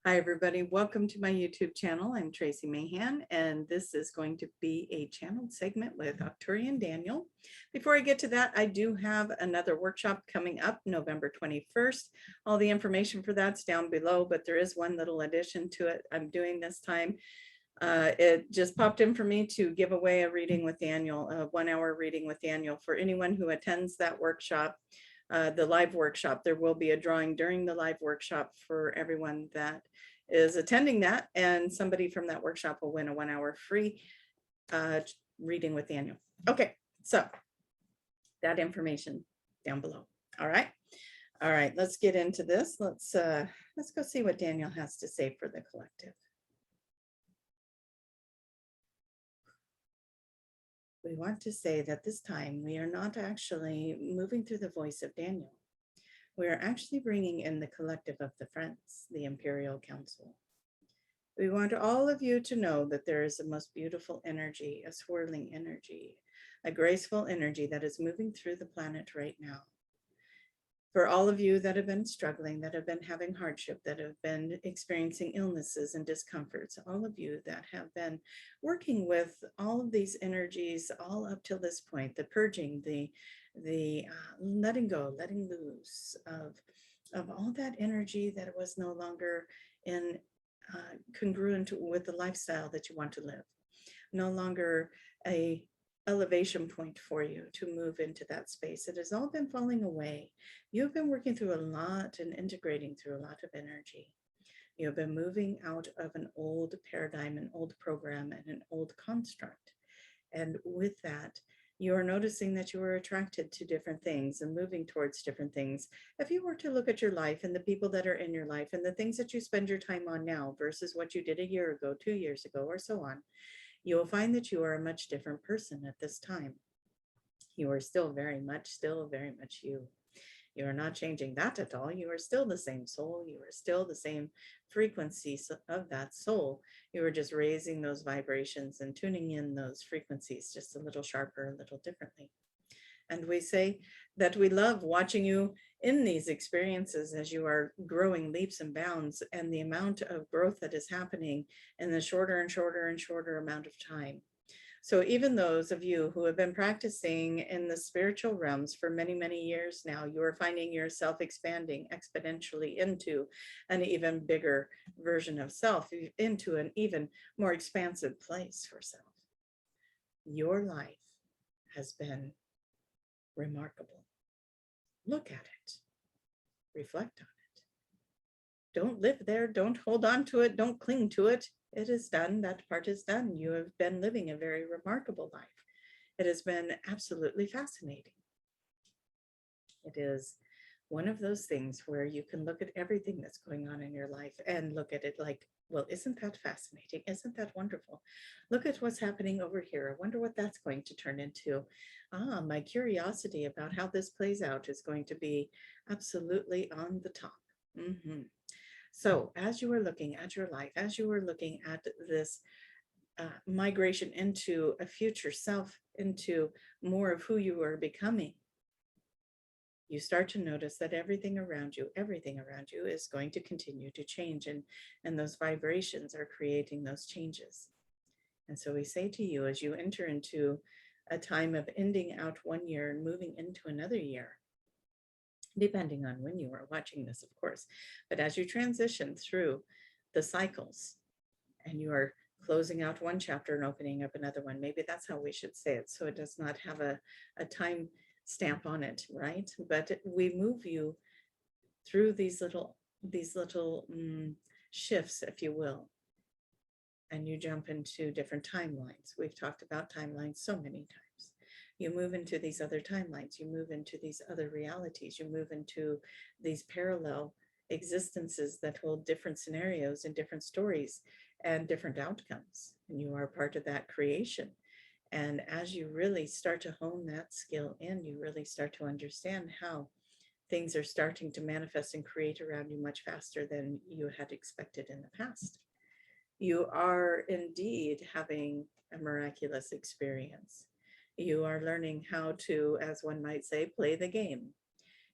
Hi, everybody. Welcome to my YouTube channel. I'm Tracie Mahan, and this is going to be a channeled segment with Arcturian Daniel. Before I get to that, I do have another workshop coming up November 21st. All the information for that's down below, but there is one little addition to it I'm doing this time. It just popped in for me to give away a reading with Daniel, a 1-hour reading with Daniel for anyone who attends that workshop. The live workshop. There will be a drawing during the live workshop for everyone that is attending that, and somebody from that workshop will win a 1-hour free reading with Daniel. Okay, so that information down below. All right, let's get into this. Let's go see what Daniel has to say for the collective. We want to say that this time we are not actually moving through the voice of Daniel. We are actually bringing in the collective of the Friends, the Imperial Council. We want all of you to know that there is a most beautiful energy, a swirling energy, a graceful energy that is moving through the planet right now. For all of you that have been struggling, that have been having hardship, that have been experiencing illnesses and discomforts, all of you that have been working with all of these energies all up till this point, the purging, the letting go, letting loose of all that energy that was no longer in congruent with the lifestyle that you want to live, no longer a elevation point for you to move into that space. It has all been falling away. You've been working through a lot and integrating through a lot of energy. You have been moving out of an old paradigm, an old program, and an old construct. And with that, you are noticing that you are attracted to different things and moving towards different things. If you were to look at your life and the people that are in your life and the things that you spend your time on now versus what you did a year ago, 2 years ago, or so on, you will find that you are a much different person at this time. You are still very much you. You are not changing that at all. You are still the same soul. You are still the same frequencies of that soul. You are just raising those vibrations and tuning in those frequencies just a little sharper, a little differently. And we say that we love watching you in these experiences as you are growing leaps and bounds, and the amount of growth that is happening in the shorter and shorter and shorter amount of time. So even those of you who have been practicing in the spiritual realms for many, many years now, you are finding yourself expanding exponentially into an even bigger version of self, into an even more expansive place for self. Your life has been remarkable. Look at it. Reflect on it. Don't live there. Don't hold on to it. Don't cling to it. It is done. That part is done. You have been living a very remarkable life. It has been absolutely fascinating. It is one of those things where you can look at everything that's going on in your life and look at it like, well, isn't that fascinating? Isn't that wonderful? Look at what's happening over here. I wonder what that's going to turn into. My curiosity about how this plays out is going to be absolutely on the top. So as you are looking at your life, as you are looking at this migration into a future self, into more of who you are becoming, you start to notice that everything around you is going to continue to change, and those vibrations are creating those changes. And so we say to you, as you enter into a time of ending out 1 year and moving into another year, depending on when you are watching this, of course, but as you transition through the cycles and you are closing out one chapter and opening up another one, maybe that's how we should say it, so it does not have a time stamp on it, right? But we move you through these little shifts, if you will, and you jump into different timelines. We've talked about timelines so many times. You move into these other timelines, you move into these other realities, you move into these parallel existences that hold different scenarios and different stories and different outcomes, and you are part of that creation. And as you really start to hone that skill in, you really start to understand how things are starting to manifest and create around you much faster than you had expected in the past. You are indeed having a miraculous experience. You are learning how to, as one might say, play the game.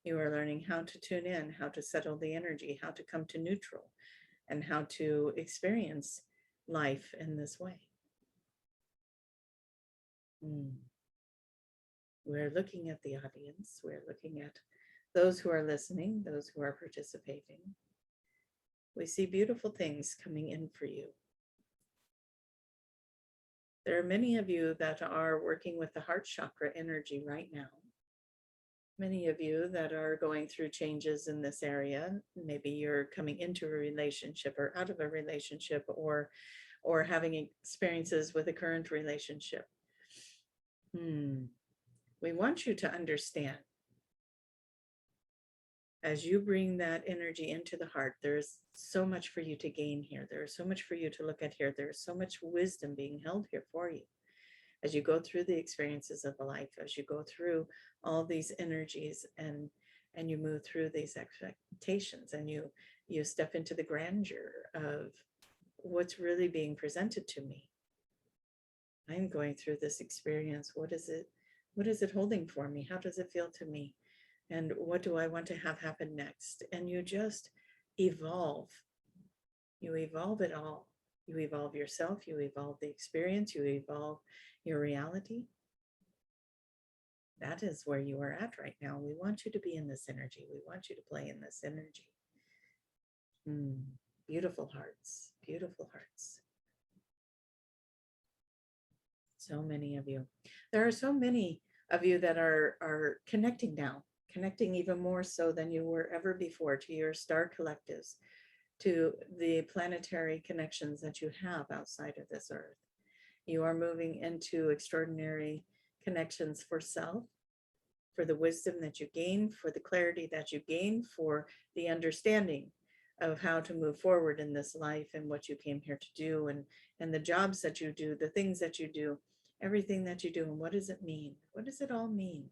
You are learning how to tune in, how to settle the energy, how to come to neutral, and how to experience life in this way. We're looking at the audience, we're looking at those who are listening, those who are participating. We see beautiful things coming in for you. There are many of you that are working with the heart chakra energy right now. Many of you that are going through changes in this area. Maybe you're coming into a relationship or out of a relationship, or having experiences with a current relationship. We want you to understand, as you bring that energy into the heart, there's so much for you to gain here. There's so much for you to look at here. There's so much wisdom being held here for you. As you go through the experiences of life, as you go through all these energies, and you move through these expectations, and you step into the grandeur of what's really being presented to me. I'm going through this experience. What is it holding for me? How does it feel to me? And what do I want to have happen next? And you just evolve. You evolve it all. You evolve yourself, you evolve the experience, you evolve your reality. That is where you are at right now. We want you to be in this energy. We want you to play in this energy. Beautiful hearts, beautiful hearts. So many of you. There are so many of you that are connecting now, connecting even more so than you were ever before to your star collectives, to the planetary connections that you have outside of this earth. You are moving into extraordinary connections for self, for the wisdom that you gain, for the clarity that you gain, for the understanding of how to move forward in this life and what you came here to do, and the jobs that you do, the things that you do, everything that you do, and what does it mean? What does it all mean?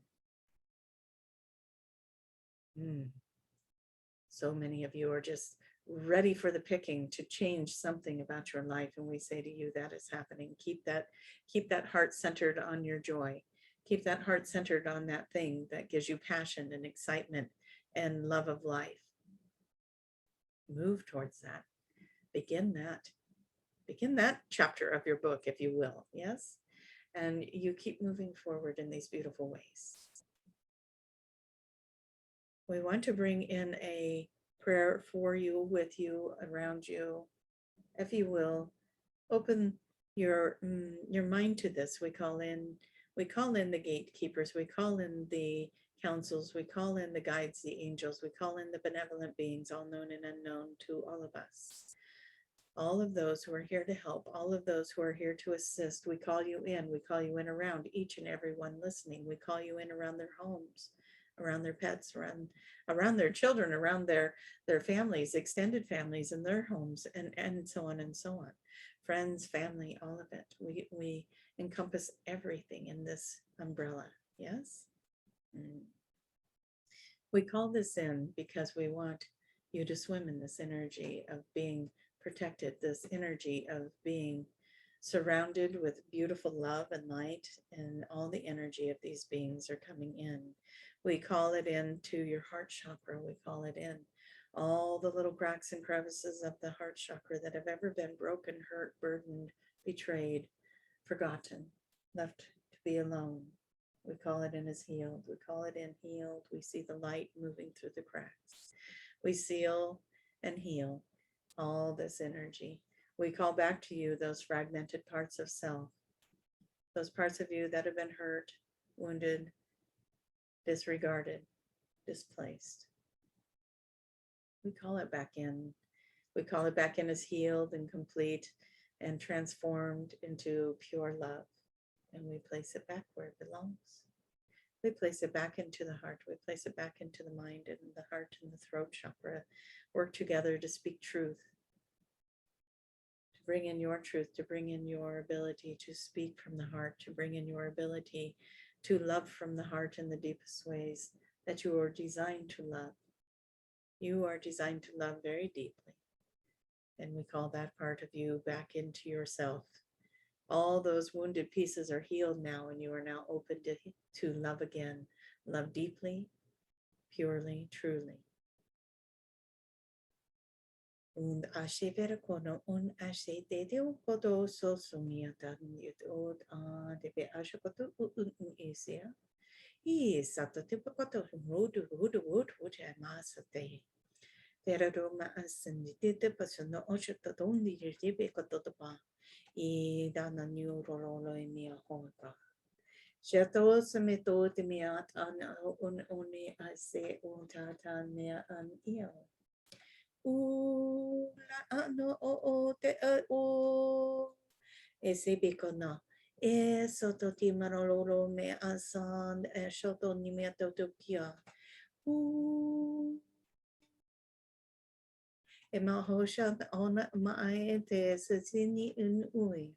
So many of you are just ready for the picking to change something about your life, and we say to you, that is happening. Keep that heart centered on your joy. Keep that heart centered on that thing that gives you passion and excitement and love of life. Move towards that. Begin that chapter of your book, if you will. Yes. And you keep moving forward in these beautiful ways. We want to bring in a prayer for you, with you, around you. If you will, open your mind to this. We call in the gatekeepers, we call in the councils, we call in the guides, the angels, we call in the benevolent beings, all known and unknown to all of us. All of those who are here to help, all of those who are here to assist, we call you in. We call you in around each and every one listening. We call you in around their homes, around their pets, around their children, around their families, extended families in their homes, and so on and so on. Friends, family, all of it. We encompass everything in this umbrella. Yes. We call this in because we want you to swim in this energy of being protected, this energy of being surrounded with beautiful love and light, and all the energy of these beings are coming in. We call it into your heart chakra. We call it in all the little cracks and crevices of the heart chakra that have ever been broken, hurt, burdened, betrayed, forgotten, left to be alone. We call it in as healed. We call it in healed. We see the light moving through the cracks. We seal and heal all this energy. We call back to you those fragmented parts of self, those parts of you that have been hurt, wounded, disregarded, displaced. We call it back in. We call it back in as healed and complete and transformed into pure love. And we place it back where it belongs. We place it back into the heart. We place it back into the mind and the heart and the throat chakra. Work together to speak truth, to bring in your truth, to bring in your ability to speak from the heart, to bring in your ability to love from the heart in the deepest ways that you are designed to love. You are designed to love very deeply. And we call that part of you back into yourself. All those wounded pieces are healed now, and you are now open to love again. Love deeply, purely, truly. Un ashe vera kono un ashe de deo kodo so sumiata yut od de be ashe koto un esia. I sata tipo koto road masate. Vera roma ascended the person osha tondi jibe koto pa. I dana new rolo mia honka. Shato sameto de miat an un oni ase un tata mea an io. No o te o ese bikono e soto ti marolo me asan e shoto ni me to kia u e ma ho shan on ma te sini un ui.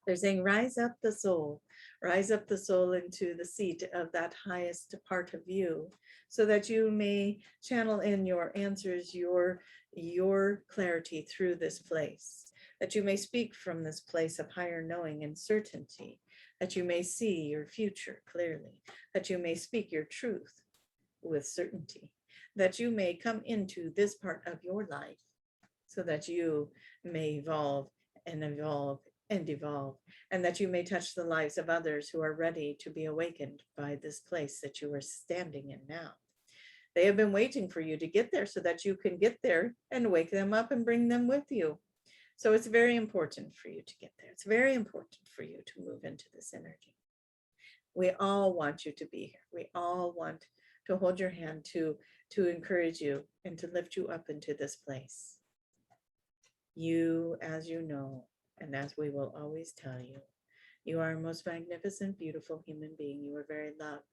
They're saying, rise up the soul into the seat of that highest part of you, so that you may channel in your answers, your clarity through this place, that you may speak from this place of higher knowing and certainty, that you may see your future clearly, that you may speak your truth with certainty, that you may come into this part of your life so that you may evolve and evolve and evolve, and that you may touch the lives of others who are ready to be awakened by this place that you are standing in now. They have been waiting for you to get there so that you can get there and wake them up and bring them with you. So it's very important for you to get there. It's very important for you to move into this energy. We all want you to be here. We all want to hold your hand, to encourage you and to lift you up into this place. You, as you know, and as we will always tell you, you are a most magnificent, beautiful human being. You are very loved.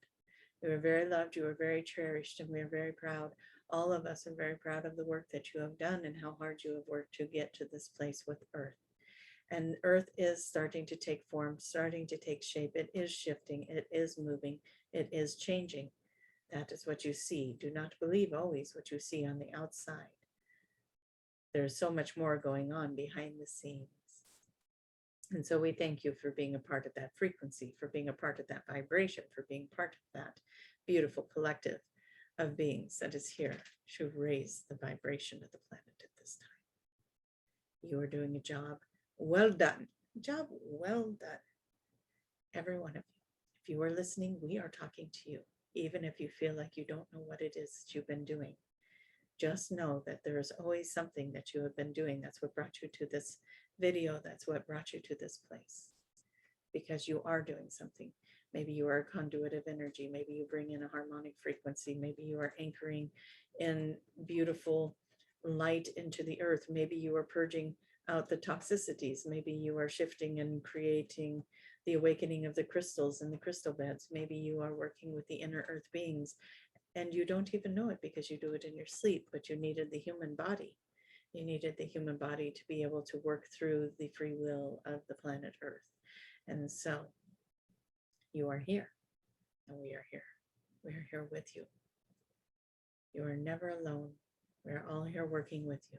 You are very loved. You are very cherished, and we are very proud. All of us are very proud of the work that you have done and how hard you have worked to get to this place with Earth. And Earth is starting to take form, starting to take shape. It is shifting. It is moving. It is changing. That is what you see. Do not believe always what you see on the outside. There's so much more going on behind the scenes. And so we thank you for being a part of that frequency, for being a part of that vibration, for being part of that beautiful collective of beings that is here to raise the vibration of the planet at this time. You are doing a job well done. Job well done. Every one of you. If you are listening, we are talking to you, even if you feel like you don't know what it is that you've been doing. Just know that there is always something that you have been doing. That's what brought you to this video. That's what brought you to this place, because you are doing something. Maybe you are a conduit of energy. Maybe you bring in a harmonic frequency. Maybe you are anchoring in beautiful light into the earth. Maybe you are purging out the toxicities. Maybe you are shifting and creating the awakening of the crystals and the crystal beds. Maybe you are working with the inner earth beings and you don't even know it because you do it in your sleep, but you needed the human body. You needed the human body to be able to work through the free will of the planet Earth. And so you are here and we are here. We are here with you. You are never alone. We're all here working with you.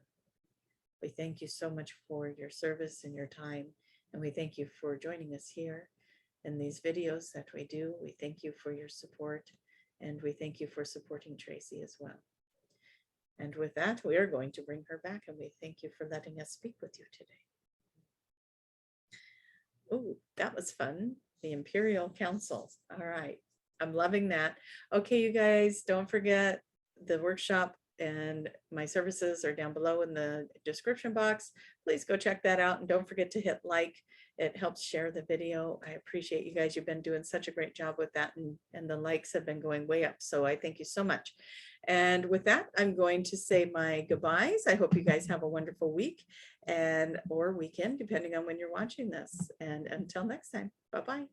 We thank you so much for your service and your time. And we thank you for joining us here in these videos that we do. We thank you for your support. And we thank you for supporting Tracie as well. And with that, we are going to bring her back, and we thank you for letting us speak with you today. Oh, that was fun. The Imperial Council. All right. I'm loving that. Okay, you guys, don't forget the workshop and my services are down below in the description box. Please go check that out. And don't forget to hit like. It helps share the video. I appreciate you guys. You've been doing such a great job with that. And the likes have been going way up. So I thank you so much. And with that, I'm going to say my goodbyes. I hope you guys have a wonderful week or weekend, depending on when you're watching this. And until next time, bye-bye.